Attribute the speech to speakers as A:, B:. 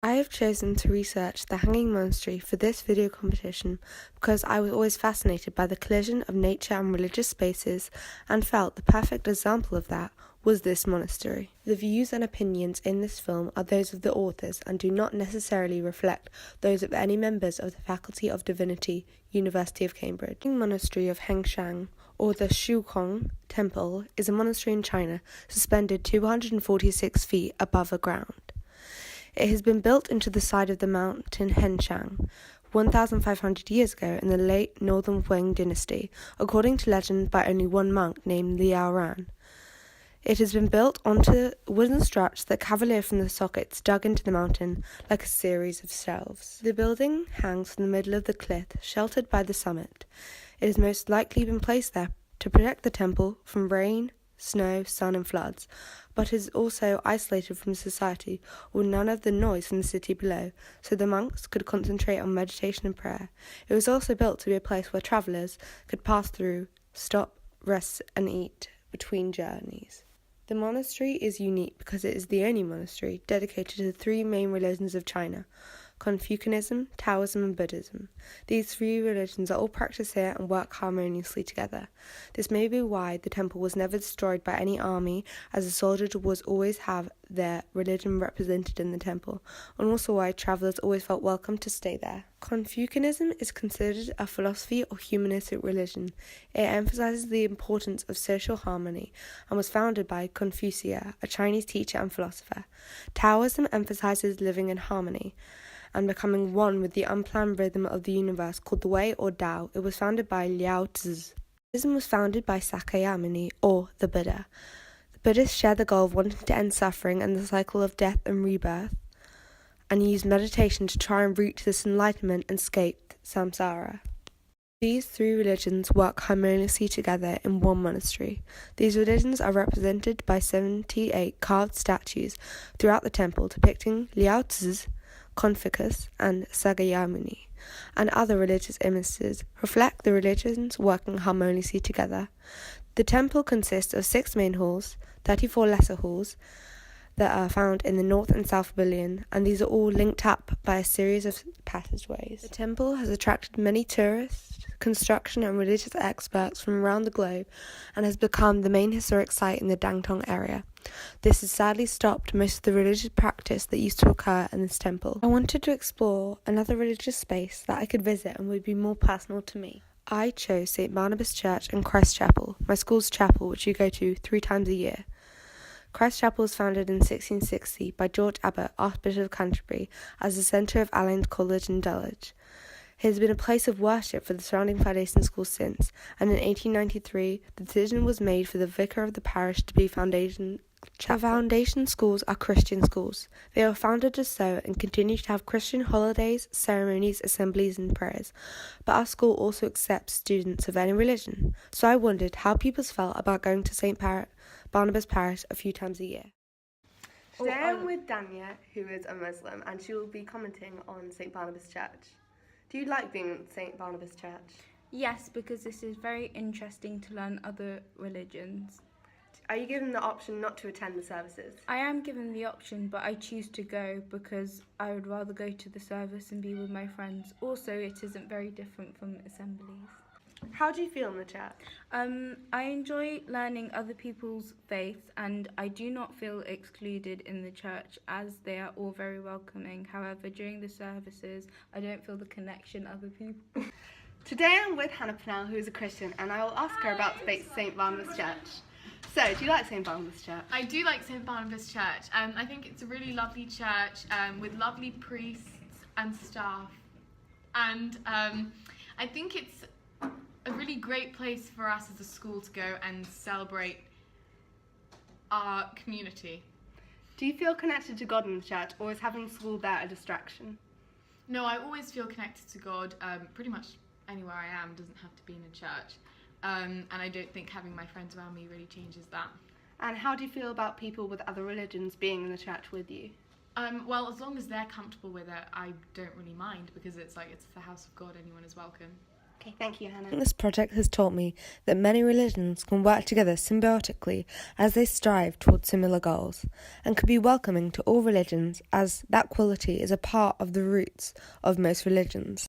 A: I have chosen to research the Hanging Monastery for this video competition because I was always fascinated by the collision of nature and religious spaces and felt the perfect example of that was this monastery. The views and opinions in this film are those of the authors and do not necessarily reflect those of any members of the Faculty of Divinity, University of Cambridge. The monastery of Hengshan, or the Shukong Temple, is a monastery in China, suspended 246 feet above the ground. It has been built into the side of the mountain Hengshan 1,500 years ago in the late Northern Wang dynasty, according to legend by only one monk named Liao Ran. It has been built onto wooden struts that cavalier from the sockets dug into the mountain like a series of shelves. The building hangs in the middle of the cliff, sheltered by the summit. It has most likely been placed there to protect the temple from rain, snow, sun and floods, but is also isolated from society with none of the noise from the city below, so the monks could concentrate on meditation and prayer. It was also built to be a place where travellers could pass through, stop, rest and eat between journeys. The monastery is unique because it is the only monastery dedicated to the three main religions of China: Confucianism, Taoism and Buddhism. These three religions are all practiced here and work harmoniously together. This may be why the temple was never destroyed by any army, as the soldiers would always have their religion represented in the temple, and also why travellers always felt welcome to stay there. Confucianism is considered a philosophy or humanistic religion. It emphasizes the importance of social harmony and was founded by Confucius, a Chinese teacher and philosopher. Taoism emphasizes living in harmony and becoming one with the unplanned rhythm of the universe called the Way or Tao. It was founded by Lao Tzu. Buddhism was founded by Sakyamuni, or the Buddha. The Buddhists share the goal of wanting to end suffering and the cycle of death and rebirth, and use meditation to try and reach this enlightenment and escape samsara. These three religions work harmoniously together in one monastery. These religions are represented by 78 carved statues throughout the temple depicting Lao Tzu, Confucius and Sakyamuni, and other religious images reflect the religions working harmoniously together. The temple consists of 6 main halls, 34 lesser halls that are found in the north and south pavilion, and these are all linked up by a series of passageways. The temple has attracted many tourists, construction and religious experts from around the globe, and has become the main historic site in the Dangtong area. This has sadly stopped most of the religious practice that used to occur in this temple. I wanted to explore another religious space that I could visit and would be more personal to me. I chose St. Barnabas Church and Christ Chapel, my school's chapel, which you go to 3 times a year. Christ Chapel was founded in 1660 by George Abbot, Archbishop of Canterbury, as the centre of Allen's College in Dulwich. It has been a place of worship for the surrounding foundation schools since, and in 1893 the decision was made for the vicar of the parish to be foundation chapel. Foundation schools are Christian schools. They were founded as so and continue to have Christian holidays, ceremonies, assemblies and prayers, but our school also accepts students of any religion. So I wondered how people felt about going to St. Barnabas Parish a few times a year. Today I'm with Dania, who is a Muslim, and she will be commenting on St. Barnabas Church. Do you like being at St. Barnabas Church?
B: Yes, because this is very interesting to learn other religions.
A: Are you given the option not to attend the services?
B: I am given the option, but I choose to go because I would rather go to the service and be with my friends. Also, it isn't very different from assemblies.
A: How do you feel in the church?
B: I enjoy learning other people's faiths, and I do not feel excluded in the church as they are all very welcoming. However, during the services, I don't feel the connection other people.
A: Today I'm with Hannah Pennell, who is a Christian, and I will ask her about St. Barnabas Church. So, do you like St. Barnabas Church?
C: I do like St. Barnabas Church. I think it's a really lovely church with lovely priests and staff. And I think it's a really great place for us as a school to go and celebrate our community.
A: Do you feel connected to God in the church, or is having school there a distraction?
C: No, I always feel connected to God. Pretty much anywhere I am doesn't have to be in a church. And I don't think having my friends around me really changes that.
A: And how do you feel about people with other religions being in the church with you?
C: Well, as long as they're comfortable with it, I don't really mind, because it's the house of God, anyone is welcome.
D: Okay, thank you, Hannah.
A: This project has taught me that many religions can work together symbiotically as they strive towards similar goals, and can be welcoming to all religions, as that quality is a part of the roots of most religions.